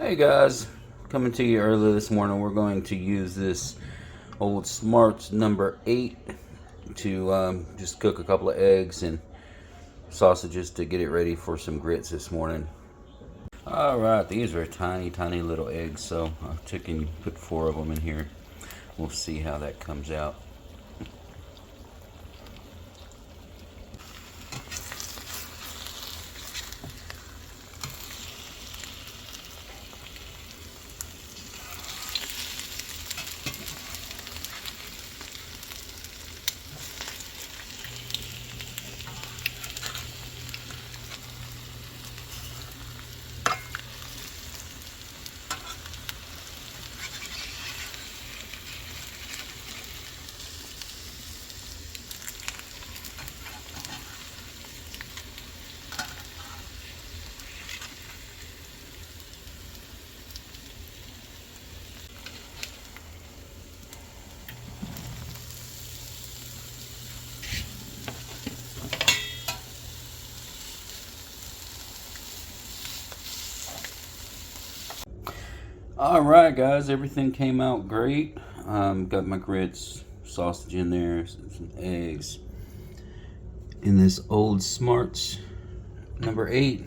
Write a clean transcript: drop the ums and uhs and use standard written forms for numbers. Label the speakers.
Speaker 1: Hey guys, coming to you early this morning. We're going to use this old Smarts number 8 to just cook a couple of eggs and sausages to get it ready for some grits this morning. Alright, these are tiny little eggs, so I took and put 4 of them in here. We'll see how that comes out. Alright guys, everything came out great. Got my grits, sausage in there, some eggs in this old Smarts number 8.